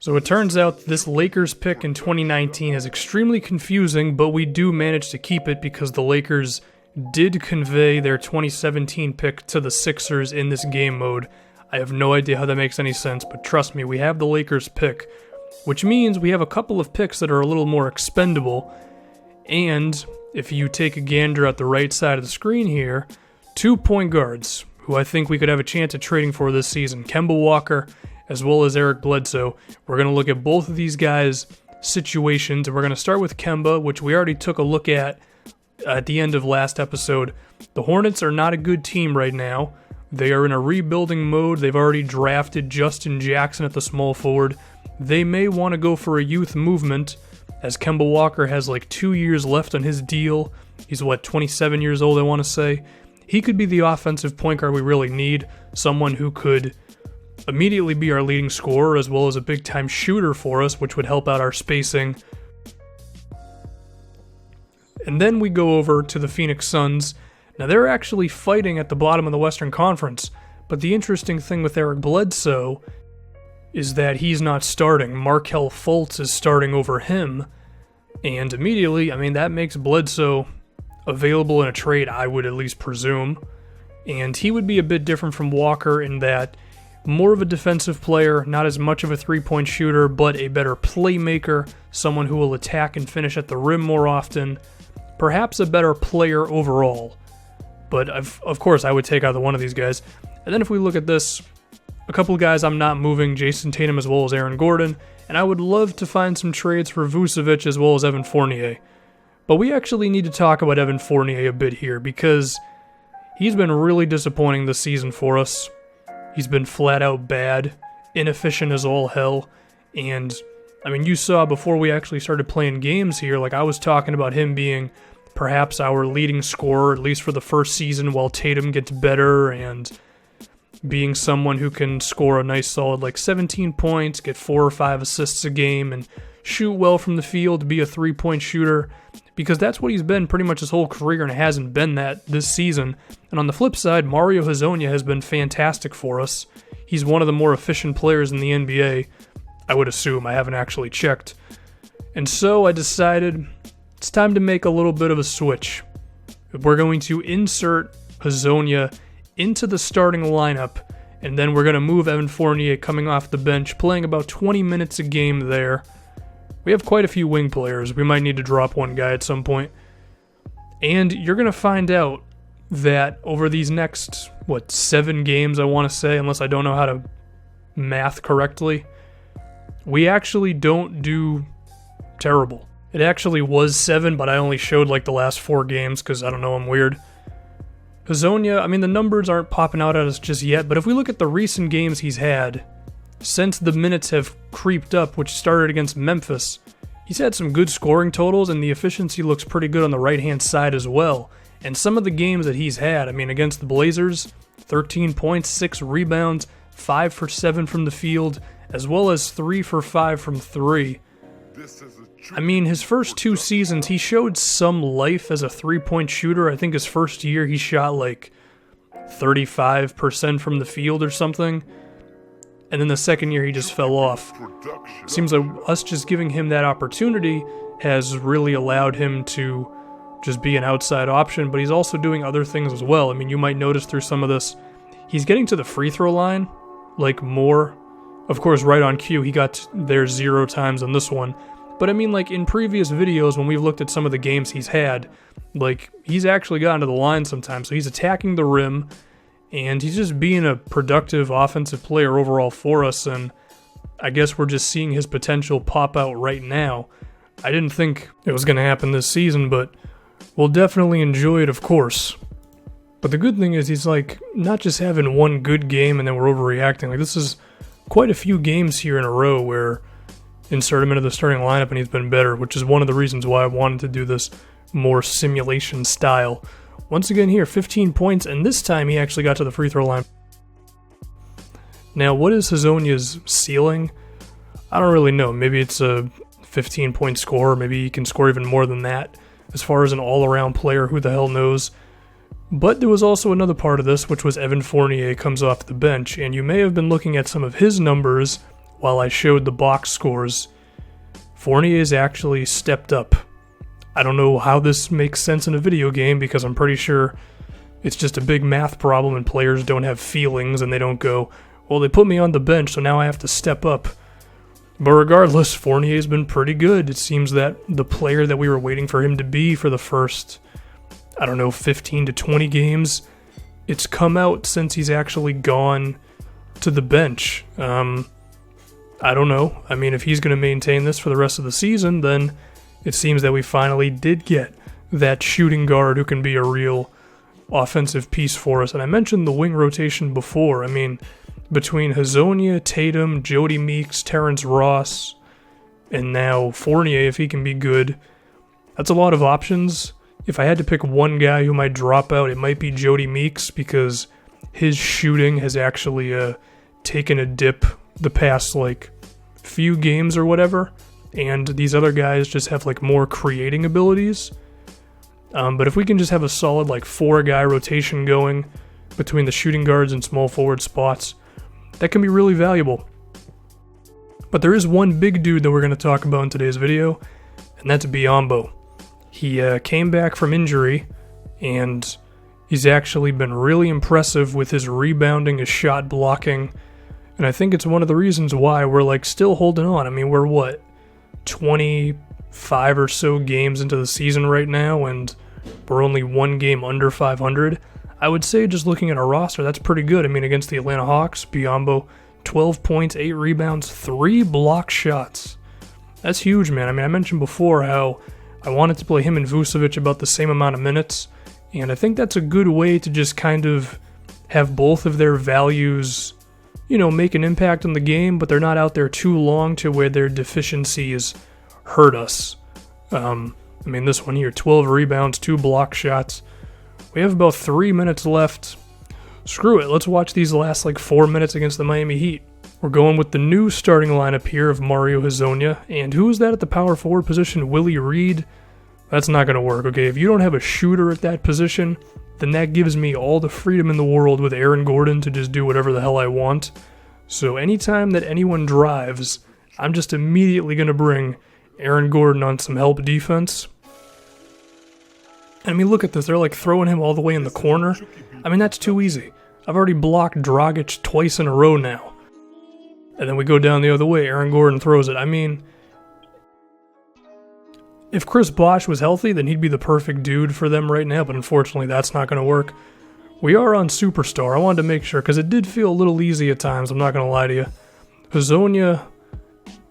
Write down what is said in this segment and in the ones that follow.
So it turns out this Lakers pick in 2019 is extremely confusing, but we do manage to keep it because the Lakers did convey their 2017 pick to the Sixers in this game mode. I have no idea how that makes any sense, but trust me, we have the Lakers pick, which means we have a couple of picks that are a little more expendable. And if you take a gander at the right side of the screen here, 2 point guards, who I think we could have a chance at trading for this season, Kemba Walker as well as Eric Bledsoe. We're going to look at both of these guys' situations, and we're going to start with Kemba, which we already took a look at the end of last episode. The Hornets are not a good team right now. They are in a rebuilding mode. They've already drafted Justin Jackson at the small forward. They may want to go for a youth movement, as Kemba Walker has like 2 years left on his deal. He's 27 years old, I want to say. He could be the offensive point guard we really need, someone who could immediately be our leading scorer as well as a big-time shooter for us, which would help out our spacing. And then we go over to the Phoenix Suns. Now they're actually fighting at the bottom of the Western Conference, but the interesting thing with Eric Bledsoe is that he's not starting. Markelle Fultz is starting over him, and immediately, that makes Bledsoe available in a trade, I would at least presume. And he would be a bit different from Walker in that more of a defensive player, not as much of a three-point shooter, but a better playmaker, someone who will attack and finish at the rim more often, perhaps a better player overall. But of course, I would take either one of these guys. And then if we look at this, a couple of guys I'm not moving, Jason Tatum as well as Aaron Gordon, and I would love to find some trades for Vucevic as well as Evan Fournier. But we actually need to talk about Evan Fournier a bit here because he's been really disappointing this season for us. He's been flat out bad, inefficient as all hell, and you saw before we actually started playing games here, I was talking about him being perhaps our leading scorer, at least for the first season, while Tatum gets better, and being someone who can score a nice solid 17 points, get 4 or 5 assists a game, and shoot well from the field, be a three-point shooter, because that's what he's been pretty much his whole career, and it hasn't been that this season. And on the flip side, Mario Hezonja has been fantastic for us. He's one of the more efficient players in the NBA, I would assume. I haven't actually checked. And so I decided it's time to make a little bit of a switch. We're going to insert Hezonja into the starting lineup, and then we're going to move Evan Fournier coming off the bench, playing about 20 minutes a game there. We have quite a few wing players. We might need to drop one guy at some point. And you're going to find out that over these next, 7 games, I want to say, unless I don't know how to math correctly, we actually don't do terrible. It actually was 7, but I only showed the last 4 games because, I don't know, I'm weird. Hezonja, the numbers aren't popping out at us just yet, but if we look at the recent games he's had, since the minutes have creeped up, which started against Memphis, he's had some good scoring totals, and the efficiency looks pretty good on the right-hand side as well. And some of the games that he's had, against the Blazers, 13 points, 6 rebounds, 5 for 7 from the field, as well as 3 for 5 from 3. His first 2 seasons, he showed some life as a three-point shooter. I think his first year, he shot 35% from the field or something. And then the second year, he just fell off. Seems like us just giving him that opportunity has really allowed him to just be an outside option, but he's also doing other things as well. You might notice through some of this, he's getting to the free throw line, more. Of course, right on cue, he got there 0 times on this one. But in previous videos, when we've looked at some of the games he's had, he's actually gotten to the line sometimes. So he's attacking the rim, and he's just being a productive offensive player overall for us, and I guess we're just seeing his potential pop out right now. I didn't think it was going to happen this season, but we'll definitely enjoy it, of course. But the good thing is he's not just having one good game and then we're overreacting. This is quite a few games here in a row where insert him into the starting lineup and he's been better, which is one of the reasons why I wanted to do this more simulation style. Once again here, 15 points, and this time he actually got to the free throw line. Now, what is Hezonja's ceiling? I don't really know. Maybe it's a 15-point scorer. Maybe he can score even more than that. As far as an all-around player, who the hell knows? But there was also another part of this, which was Evan Fournier comes off the bench, and you may have been looking at some of his numbers while I showed the box scores, Fournier has actually stepped up. I don't know how this makes sense in a video game because I'm pretty sure it's just a big math problem and players don't have feelings and they don't go, well, they put me on the bench, so now I have to step up. But regardless, Fournier's been pretty good. It seems that the player that we were waiting for him to be for the first, 15 to 20 games, it's come out since he's actually gone to the bench. I don't know. I mean, if he's going to maintain this for the rest of the season, then it seems that we finally did get that shooting guard who can be a real offensive piece for us. And I mentioned the wing rotation before. I mean, between Hezonja, Tatum, Jody Meeks, Terrence Ross, and now Fournier, if he can be good, that's a lot of options. If I had to pick one guy who might drop out, it might be Jody Meeks because his shooting has actually taken a dip the past few games or whatever, and these other guys just have more creating abilities. But if we can just have a solid 4-guy rotation going between the shooting guards and small forward spots, that can be really valuable. But there is one big dude that we're going to talk about in today's video, and that's Biyombo. He came back from injury, and he's actually been really impressive with his rebounding, his shot blocking, and I think it's one of the reasons why we're still holding on. I mean, we're 25 or so games into the season right now, and we're only one game under 500. I would say, just looking at our roster, that's pretty good. I mean, against the Atlanta Hawks, Biyombo, 12 points, 8 rebounds, 3 block shots. That's huge, man. I mean, I mentioned before how I wanted to play him and Vucevic about the same amount of minutes, and I think that's a good way to just kind of have both of their values, make an impact on the game, but they're not out there too long to where their deficiencies hurt us. This one here, 12 rebounds, 2 block shots. We have about 3 minutes left. Screw it, let's watch these last 4 minutes against the Miami Heat. We're going with the new starting lineup here of Mario Hezonja, and who is that at the power forward position? Willie Reed? That's not going to work, okay? If you don't have a shooter at that position, then that gives me all the freedom in the world with Aaron Gordon to just do whatever the hell I want. So anytime that anyone drives, I'm just immediately going to bring Aaron Gordon on some help defense. I mean, look at this. They're throwing him all the way in the corner. I mean, that's too easy. I've already blocked Dragic twice in a row now. And then we go down the other way. Aaron Gordon throws it. I mean, if Chris Bosh was healthy, then he'd be the perfect dude for them right now, but unfortunately that's not going to work. We are on Superstar. I wanted to make sure, because it did feel a little easy at times, I'm not going to lie to you. Hezonja,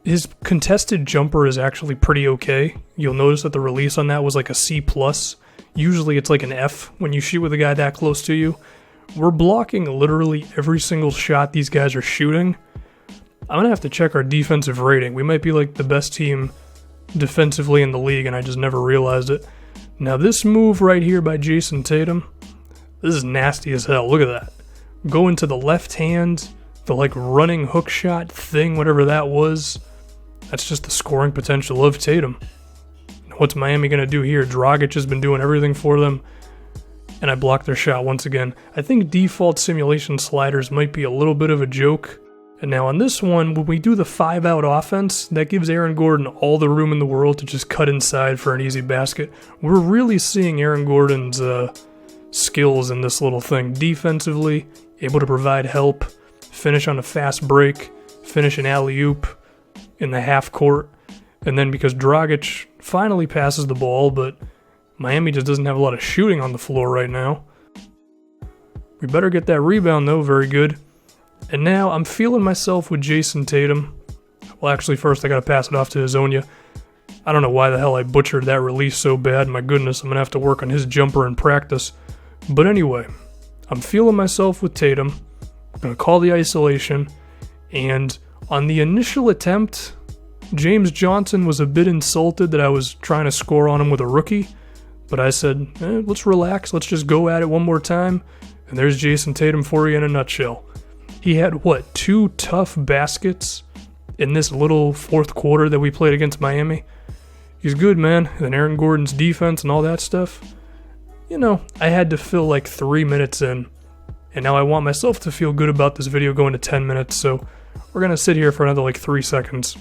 his contested jumper is actually pretty okay. You'll notice that the release on that was a C+. Usually it's an F when you shoot with a guy that close to you. We're blocking literally every single shot these guys are shooting. I'm going to have to check our defensive rating. We might be the best team defensively in the league, and I just never realized it. Now this move right here by Jason Tatum, this is nasty as hell. Look at that. Going to the left hand, the running hook shot thing, whatever that was. That's just the scoring potential of Tatum. What's Miami going to do here? Dragic has been doing everything for them, and I blocked their shot once again. I think default simulation sliders might be a little bit of a joke. And now on this one, when we do the 5-out offense, that gives Aaron Gordon all the room in the world to just cut inside for an easy basket. We're really seeing Aaron Gordon's skills in this little thing. Defensively, able to provide help, finish on a fast break, finish an alley-oop in the half court. And then because Dragic finally passes the ball, but Miami just doesn't have a lot of shooting on the floor right now. We better get that rebound though, very good. And now I'm feeling myself with Jason Tatum. Well, actually, first I gotta pass it off to Hezonja. I don't know why the hell I butchered that release so bad. My goodness, I'm gonna have to work on his jumper in practice. But anyway, I'm feeling myself with Tatum. I'm gonna call the isolation. And on the initial attempt, James Johnson was a bit insulted that I was trying to score on him with a rookie. But I said, let's relax. Let's just go at it one more time. And there's Jason Tatum for you in a nutshell. He had, 2 tough baskets in this little fourth quarter that we played against Miami. He's good, man. And Aaron Gordon's defense and all that stuff. I had to fill 3 minutes in. And now I want myself to feel good about this video going to 10 minutes. So We're going to sit here for another like 3 seconds.